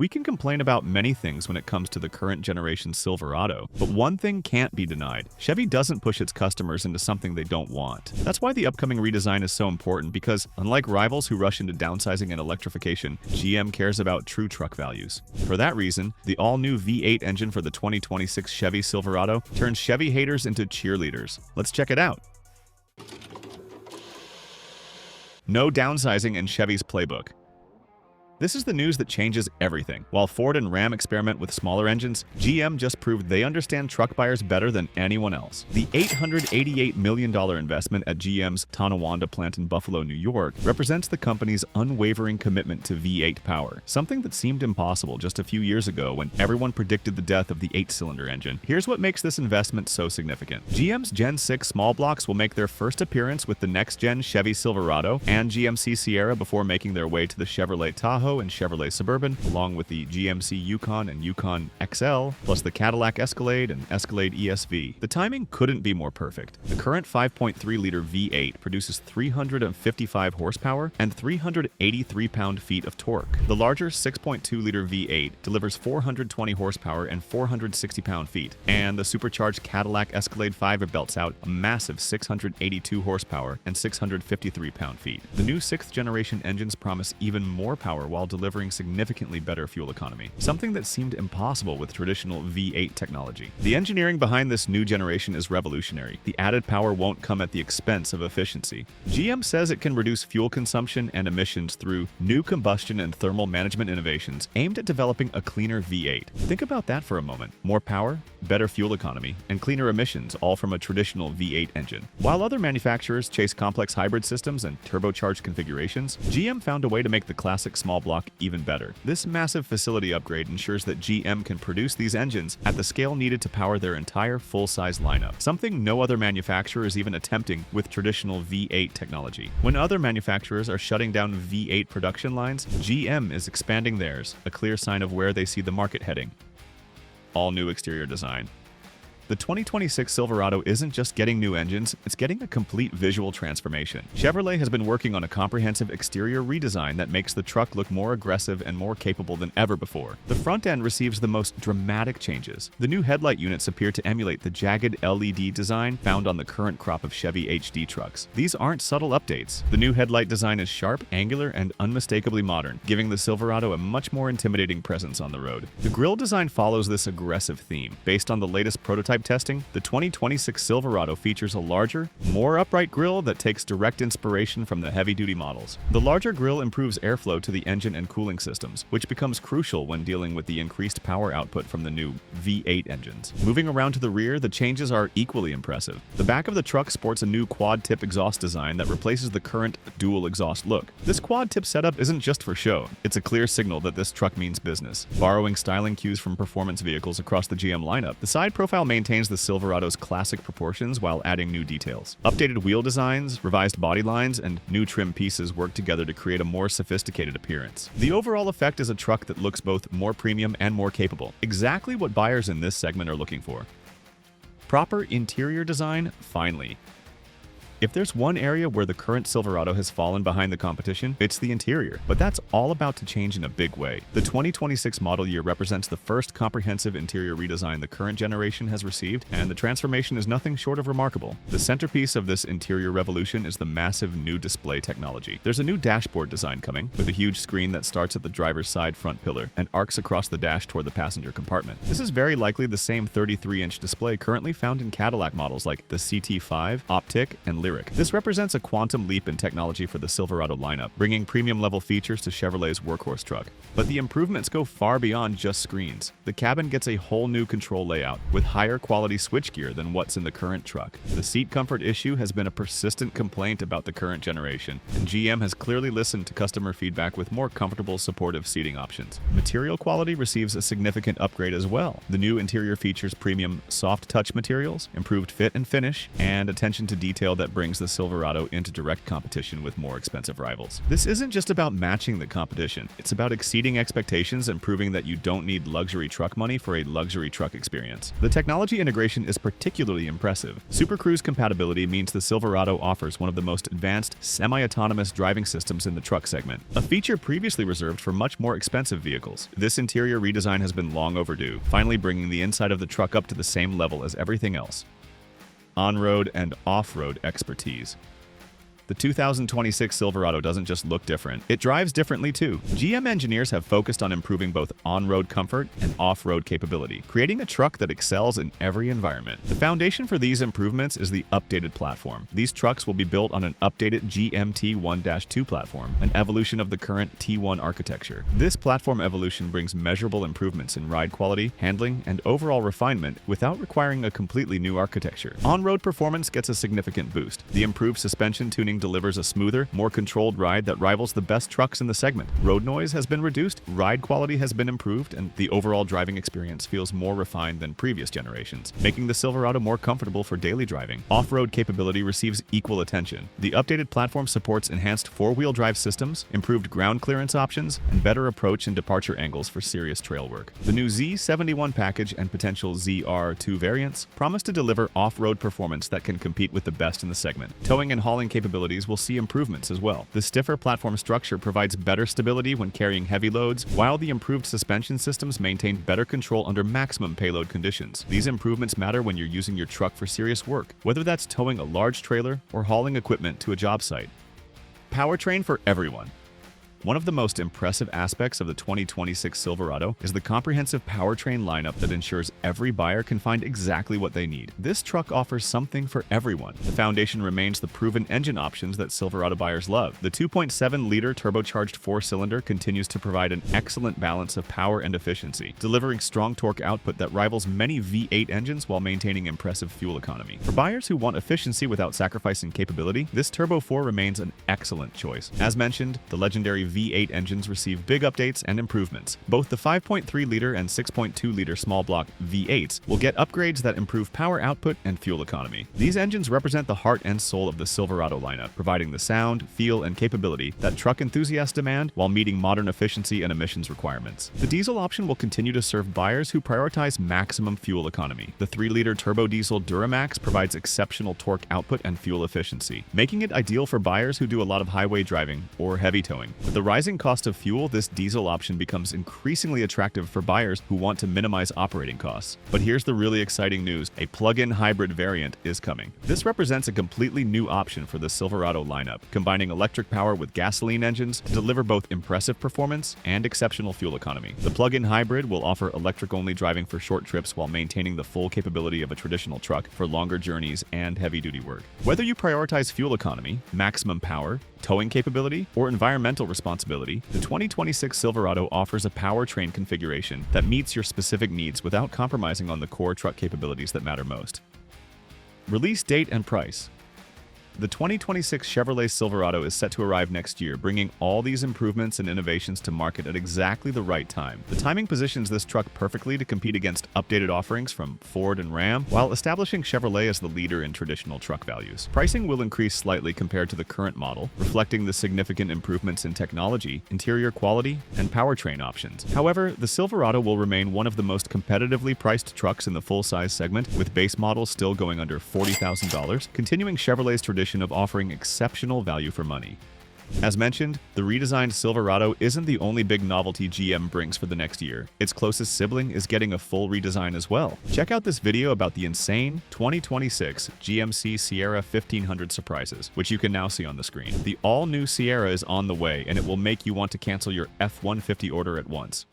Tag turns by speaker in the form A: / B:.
A: We can complain about many things when it comes to the current generation Silverado, but one thing can't be denied. Chevy doesn't push its customers into something they don't want. That's why the upcoming redesign is so important because, unlike rivals who rush into downsizing and electrification, GM cares about true truck values. For that reason, the all-new V8 engine for the 2026 Chevy Silverado turns Chevy haters into cheerleaders. Let's check it out. No downsizing in Chevy's playbook. This is the news that changes everything. While Ford and Ram experiment with smaller engines, GM just proved they understand truck buyers better than anyone else. The $888 million investment at GM's Tonawanda plant in Buffalo, New York, represents the company's unwavering commitment to V8 power, something that seemed impossible just a few years ago when everyone predicted the death of the 8-cylinder engine. Here's what makes this investment so significant. GM's Gen 6 small blocks will make their first appearance with the next-gen Chevy Silverado and GMC Sierra before making their way to the Chevrolet Tahoe and Chevrolet Suburban, along with the GMC Yukon and Yukon XL, plus the Cadillac Escalade and Escalade ESV. The timing couldn't be more perfect. The current 5.3-liter V8 produces 355 horsepower and 383 pound-feet of torque. The larger 6.2-liter V8 delivers 420 horsepower and 460 pound-feet, and the supercharged Cadillac Escalade 5 belts out a massive 682 horsepower and 653 pound-feet. The new 6th-generation engines promise even more power while delivering significantly better fuel economy, something that seemed impossible with traditional V8 technology. The engineering behind this new generation is revolutionary. The added power won't come at the expense of efficiency. GM says it can reduce fuel consumption and emissions through new combustion and thermal management innovations aimed at developing a cleaner V8. Think about that for a moment. More power, better fuel economy, and cleaner emissions, all from a traditional V8 engine. While other manufacturers chase complex hybrid systems and turbocharged configurations, GM found a way to make the classic small block even better. This massive facility upgrade ensures that GM can produce these engines at the scale needed to power their entire full-size lineup, something no other manufacturer is even attempting with traditional V8 technology. When other manufacturers are shutting down V8 production lines, GM is expanding theirs, a clear sign of where they see the market heading. All new exterior design. The 2026 Silverado isn't just getting new engines, it's getting a complete visual transformation. Chevrolet has been working on a comprehensive exterior redesign that makes the truck look more aggressive and more capable than ever before. The front end receives the most dramatic changes. The new headlight units appear to emulate the jagged LED design found on the current crop of Chevy HD trucks. These aren't subtle updates. The new headlight design is sharp, angular, and unmistakably modern, giving the Silverado a much more intimidating presence on the road. The grille design follows this aggressive theme. Based on the latest prototype testing, the 2026 Silverado features a larger, more upright grille that takes direct inspiration from the heavy-duty models. The larger grille improves airflow to the engine and cooling systems, which becomes crucial when dealing with the increased power output from the new V8 engines. Moving around to the rear, the changes are equally impressive. The back of the truck sports a new quad-tip exhaust design that replaces the current dual exhaust look. This quad-tip setup isn't just for show. It's a clear signal that this truck means business. Borrowing styling cues from performance vehicles across the GM lineup, the side profile maintains the Silverado's classic proportions while adding new details. Updated wheel designs, revised body lines, and new trim pieces work together to create a more sophisticated appearance. The overall effect is a truck that looks both more premium and more capable, exactly what buyers in this segment are looking for. Proper interior design, finally. If there's one area where the current Silverado has fallen behind the competition, it's the interior. But that's all about to change in a big way. The 2026 model year represents the first comprehensive interior redesign the current generation has received, and the transformation is nothing short of remarkable. The centerpiece of this interior revolution is the massive new display technology. There's a new dashboard design coming, with a huge screen that starts at the driver's side front pillar and arcs across the dash toward the passenger compartment. This is very likely the same 33-inch display currently found in Cadillac models like the CT5, Optic, and Lyric. This represents a quantum leap in technology for the Silverado lineup, bringing premium-level features to Chevrolet's workhorse truck. But the improvements go far beyond just screens. The cabin gets a whole new control layout, with higher quality switchgear than what's in the current truck. The seat comfort issue has been a persistent complaint about the current generation, and GM has clearly listened to customer feedback with more comfortable, supportive seating options. Material quality receives a significant upgrade as well. The new interior features premium soft touch materials, improved fit and finish, and attention to detail that brings brings the Silverado into direct competition with more expensive rivals. This isn't just about matching the competition, it's about exceeding expectations and proving that you don't need luxury truck money for a luxury truck experience. The technology integration is particularly impressive. Super Cruise compatibility means the Silverado offers one of the most advanced semi-autonomous driving systems in the truck segment, a feature previously reserved for much more expensive vehicles. This interior redesign has been long overdue, finally bringing the inside of the truck up to the same level as everything else. On-road and off-road expertise. The 2026 Silverado doesn't just look different, it drives differently too. GM engineers have focused on improving both on-road comfort and off-road capability, creating a truck that excels in every environment. The foundation for these improvements is the updated platform. These trucks will be built on an updated GM T1-2 platform, an evolution of the current T1 architecture. This platform evolution brings measurable improvements in ride quality, handling, and overall refinement without requiring a completely new architecture. On-road performance gets a significant boost. The improved suspension tuning delivers a smoother, more controlled ride that rivals the best trucks in the segment. Road noise has been reduced, ride quality has been improved, and the overall driving experience feels more refined than previous generations, making the Silverado more comfortable for daily driving. Off-road capability receives equal attention. The updated platform supports enhanced four-wheel drive systems, improved ground clearance options, and better approach and departure angles for serious trail work. The new Z71 package and potential ZR2 variants promise to deliver off-road performance that can compete with the best in the segment. Towing and hauling capabilities will see improvements as well. The stiffer platform structure provides better stability when carrying heavy loads, while the improved suspension systems maintain better control under maximum payload conditions. These improvements matter when you're using your truck for serious work, whether that's towing a large trailer or hauling equipment to a job site. Powertrain for everyone. One of the most impressive aspects of the 2026 Silverado is the comprehensive powertrain lineup that ensures every buyer can find exactly what they need. This truck offers something for everyone. The foundation remains the proven engine options that Silverado buyers love. The 2.7-liter turbocharged four-cylinder continues to provide an excellent balance of power and efficiency, delivering strong torque output that rivals many V8 engines while maintaining impressive fuel economy. For buyers who want efficiency without sacrificing capability, this Turbo 4 remains an excellent choice. As mentioned, the legendary V8 engines receive big updates and improvements. Both the 5.3-liter and 6.2-liter small block V8s will get upgrades that improve power output and fuel economy. These engines represent the heart and soul of the Silverado lineup, providing the sound, feel, and capability that truck enthusiasts demand while meeting modern efficiency and emissions requirements. The diesel option will continue to serve buyers who prioritize maximum fuel economy. The 3-liter turbo diesel Duramax provides exceptional torque output and fuel efficiency, making it ideal for buyers who do a lot of highway driving or heavy towing. With the rising cost of fuel, this diesel option becomes increasingly attractive for buyers who want to minimize operating costs. But here's the really exciting news: a plug-in hybrid variant is coming. This represents a completely new option for the Silverado lineup, combining electric power with gasoline engines to deliver both impressive performance and exceptional fuel economy. The plug-in hybrid will offer electric-only driving for short trips while maintaining the full capability of a traditional truck for longer journeys and heavy-duty work. Whether you prioritize fuel economy, maximum power, towing capability, or environmental responsibility, the 2026 Silverado offers a powertrain configuration that meets your specific needs without compromising on the core truck capabilities that matter most. Release date and price. The 2026 Chevrolet Silverado is set to arrive next year, bringing all these improvements and innovations to market at exactly the right time. The timing positions this truck perfectly to compete against updated offerings from Ford and Ram, while establishing Chevrolet as the leader in traditional truck values. Pricing will increase slightly compared to the current model, reflecting the significant improvements in technology, interior quality, and powertrain options. However, the Silverado will remain one of the most competitively priced trucks in the full-size segment, with base models still going under $40,000, continuing Chevrolet's tradition of offering exceptional value for money. As mentioned, the redesigned Silverado isn't the only big novelty GM brings for the next year. Its closest sibling is getting a full redesign as well. Check out this video about the insane 2026 GMC Sierra 1500 surprises, which you can now see on the screen. The all-new Sierra is on the way, and it will make you want to cancel your F-150 order at once.